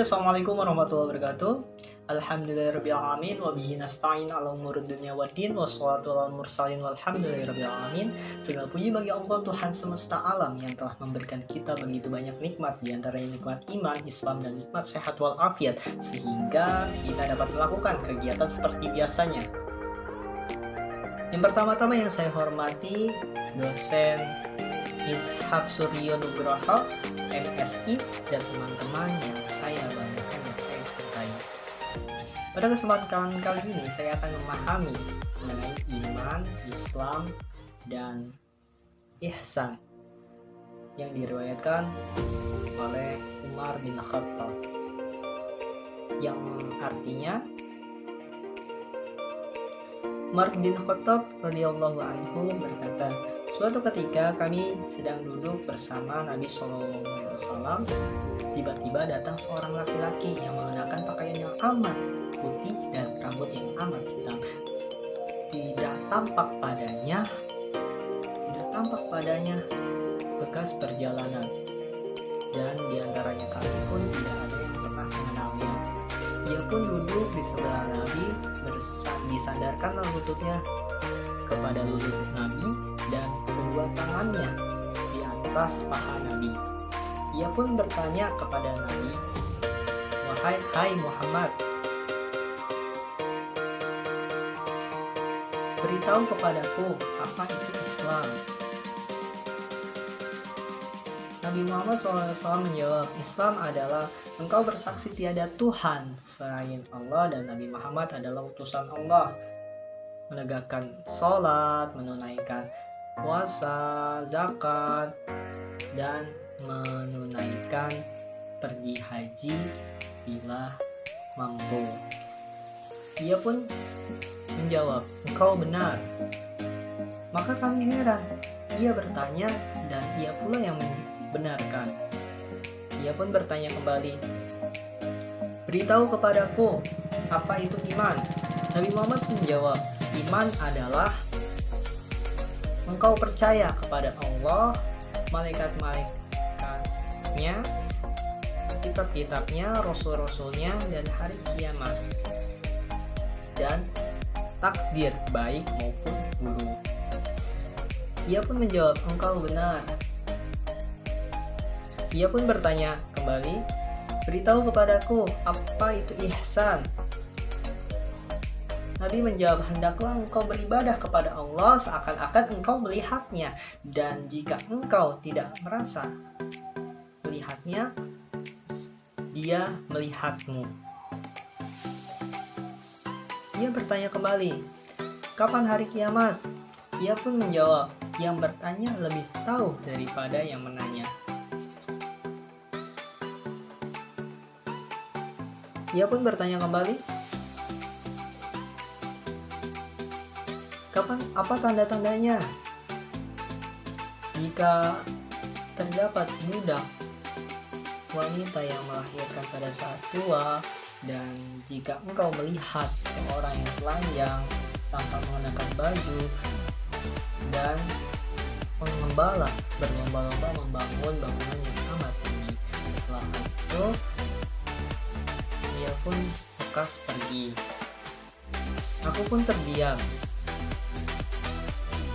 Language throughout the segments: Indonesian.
Assalamualaikum warahmatullahi wabarakatuh. Alhamdulillahirabbil alamin wa bihi nasta'in 'ala umurid dunya waddin wassalatu ala mursalin walhamdulillahirabbil alamin. Segala puji bagi Allah Tuhan semesta alam yang telah memberikan kita begitu banyak nikmat, di antaranya nikmat iman, Islam dan nikmat sehat walafiat sehingga kita dapat melakukan kegiatan seperti biasanya. Yang pertama-tama yang saya hormati dosen Ishak Suryo Nugroho, MSI, dan teman-teman yang saya banggakan dan saya cintai. Pada kesempatan kali ini saya akan memahami mengenai iman, Islam, dan ihsan yang diriwayatkan oleh Umar bin Khattab, yang artinya Umar bin Khattab radhiyallahu anhu berkata, suatu ketika kami sedang duduk bersama Nabi SAW, tiba-tiba datang seorang laki-laki yang mengenakan pakaian yang amat putih dan rambut yang amat hitam. Tidak tampak padanya bekas perjalanan, dan diantaranya kami pun tidak ada yang pernah mengenalnya. Ia pun duduk di sebelah Nabi, disandarkan lututnya kepada lutut Nabi dan kedua tangannya di atas paha Nabi. Ia pun bertanya kepada Nabi, Hai Muhammad, beritahu kepadaku apa itu Islam. Nabi Muhammad SAW menjawab, Islam adalah engkau bersaksi tiada Tuhan selain Allah dan Nabi Muhammad adalah utusan Allah, menegakkan sholat, menunaikan puasa, zakat, dan menunaikan pergi haji bila mampu. Ia pun menjawab, engkau benar. Maka kami heran. Ia bertanya dan ia pula yang membenarkan. Ia pun bertanya kembali, beritahu kepadaku apa itu iman. Nabi Muhammad menjawab, iman adalah engkau percaya kepada Allah, malaikat-malaikatnya, kitab-kitabnya, rasul-rasulnya, dan hari kiamat, dan takdir baik maupun buruk. Ia pun menjawab, engkau benar. Ia pun bertanya kembali, beritahu kepadaku apa itu ihsan. Nabi menjawab, hendaklah engkau beribadah kepada Allah seakan-akan engkau melihatnya, dan jika engkau tidak merasa melihatnya, dia melihatmu. Ia bertanya kembali, kapan hari kiamat? Ia pun menjawab, yang bertanya lebih tahu daripada yang menanya. Ia pun bertanya kembali, apa tanda-tandanya? Jika terdapat budak wanita yang melahirkan pada saat tua, dan jika engkau melihat seorang yang telanjang tanpa mengenakan baju, dan pengembala berlomba-lomba membangun bangunan yang amat tinggi. Setelah itu, ia pun lekas pergi. Aku pun terdiam.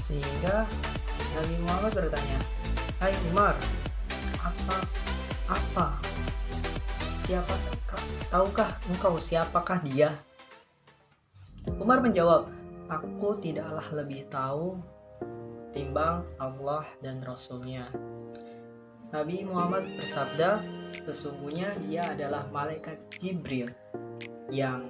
Sehingga Nabi Muhammad bertanya, hai Umar, apa? Tahukah engkau siapakah dia? Umar menjawab, aku tidaklah lebih tahu timbang Allah dan Rasulnya. Nabi Muhammad bersabda, sesungguhnya dia adalah malaikat Jibril yang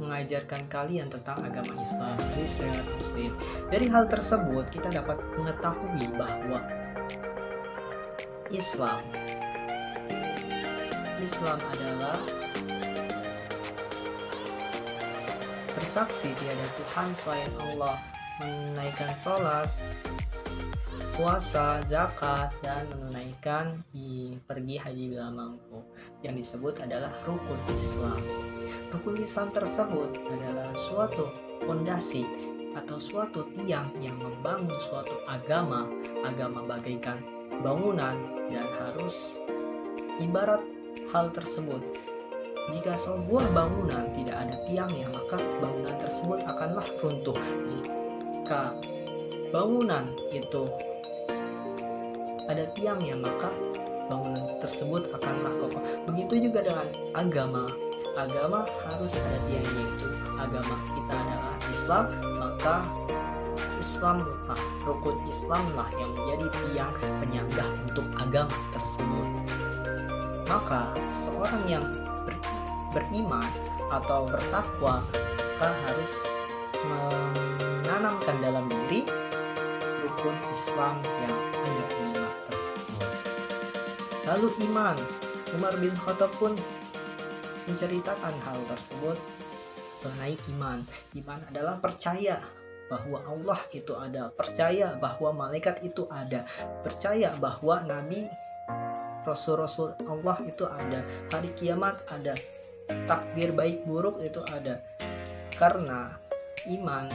mengajarkan kalian tentang agama Islam. Muslim. Dari hal tersebut kita dapat mengetahui bahwa Islam adalah bersaksi tiada Tuhan selain Allah, menunaikan sholat, puasa, zakat, dan menunaikan pergi haji bila mampu, yang disebut adalah rukun Islam. Rukun Islam tersebut adalah suatu fondasi atau suatu tiang yang membangun suatu agama bagaikan bangunan, dan harus ibarat hal tersebut. Jika sebuah bangunan tidak ada tiangnya, maka bangunan tersebut akanlah runtuh. Jika bangunan itu ada tiangnya, maka bangunan tersebut akanlah kokoh. Begitu juga dengan agama. Agama harus ada tiangnya, itu agama kita adalah Islam, maka Islamlah, rukun Islamlah yang menjadi tiang penyangga untuk agama tersebut. Maka seseorang yang beriman atau bertakwa, maka harus menanamkan dalam diri rukun Islam yang ada 5 tersebut. Lalu iman, Umar bin Khattab pun menceritakan hal tersebut mengenai iman. Iman adalah percaya bahwa Allah itu ada, percaya bahwa malaikat itu ada, percaya bahwa nabi, rasul-rasul Allah itu ada, hari kiamat ada, takdir baik buruk itu ada. Karena iman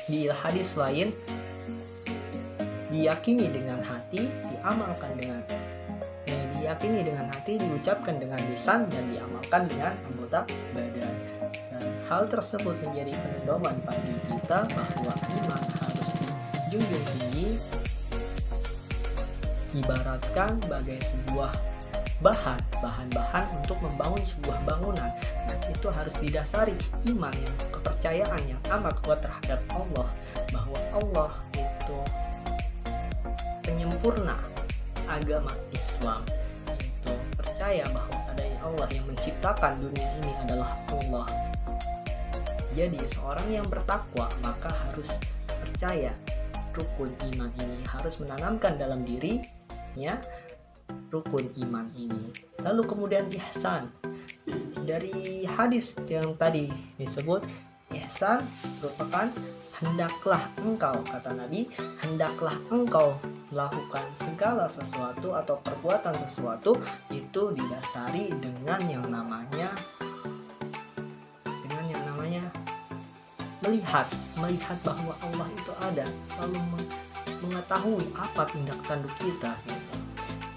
di hadis lain diyakini dengan hati, diamalkan dengan diyakini dengan hati, diucapkan dengan lisan, dan diamalkan dengan anggota badan. Dan hal tersebut menjadi pedoman bagi kita bahwa iman harus dijunjung tinggi, ibaratkan bagai sebuah bahan-bahan untuk membangun sebuah bangunan. Nah, itu harus didasari iman yang kepercayaan yang amat kuat terhadap Allah, bahwa Allah itu penyempurna agama Islam. Itu percaya bahwa adanya Allah yang menciptakan dunia ini adalah Allah. Jadi seorang yang bertakwa maka harus percaya rukun iman ini, harus menanamkan dalam dirinya rukun iman ini. Lalu kemudian ihsan. Dari hadis yang tadi disebut, ihsan merupakan hendaklah engkau, kata Nabi, hendaklah engkau melakukan segala sesuatu atau perbuatan sesuatu itu didasari dengan yang namanya melihat bahwa Allah itu ada, selalu mengetahui apa tindak tanduk kita gitu.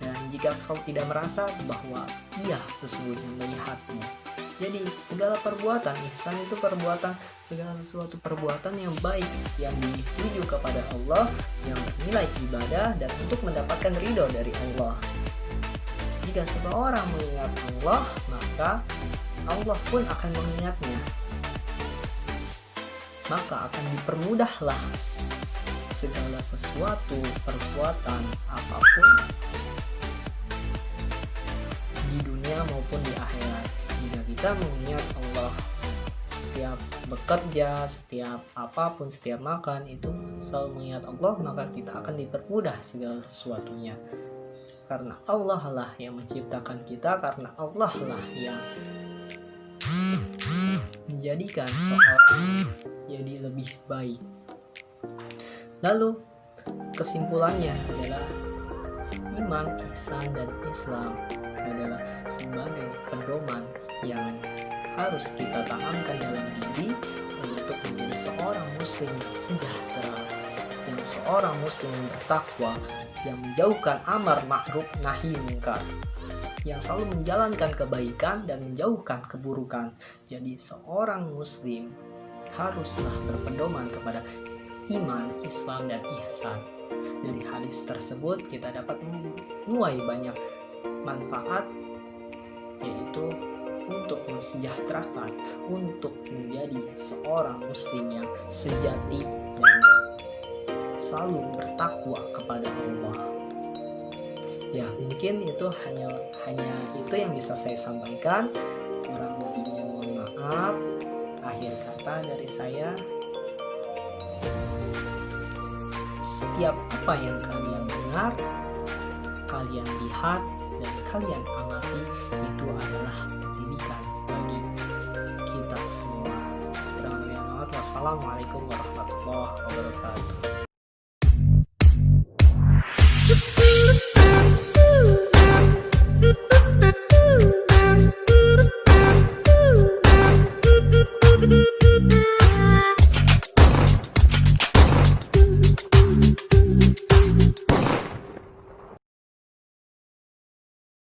Dan jika kau tidak merasa bahwa ia sesungguhnya melihatmu, jadi segala perbuatan ihsan itu segala sesuatu perbuatan yang baik yang dituju kepada Allah, yang bernilai ibadah dan untuk mendapatkan ridho dari Allah. Jika seseorang mengingat Allah, maka Allah pun akan mengingatnya, maka akan dipermudahlah segala sesuatu perbuatan apapun di dunia maupun di akhirat. Jika kita mengingat Allah, setiap bekerja, setiap apapun, setiap makan itu selalu mengingat Allah, maka kita akan dipermudah segala sesuatunya. Karena Allah lah yang menciptakan kita, karena Allah lah yang menjadikan seorang jadi lebih baik. Lalu kesimpulannya adalah iman, ihsan, dan Islam adalah sebagai pedoman yang harus kita tanamkan dalam diri untuk menjadi seorang muslim yang sejahtera, yang seorang muslim yang bertakwa, yang menjauhkan amar ma'ruf nahi munkar, yang selalu menjalankan kebaikan dan menjauhkan keburukan. Jadi seorang muslim haruslah berpedoman kepada iman, Islam, dan ihsan. Dari hadis tersebut kita dapat menuai banyak manfaat, yaitu untuk mensejahterakan, untuk menjadi seorang muslim yang sejati dan selalu bertakwa kepada Allah. Ya, mungkin itu hanya itu yang bisa saya sampaikan. Kurang lebihnya mohon maaf. Akhir kata dari saya, setiap apa yang kalian dengar, kalian lihat, dan kalian amati, itu adalah pendidikan bagi kita semua. Wassalamualaikum warahmatullahi wabarakatuh.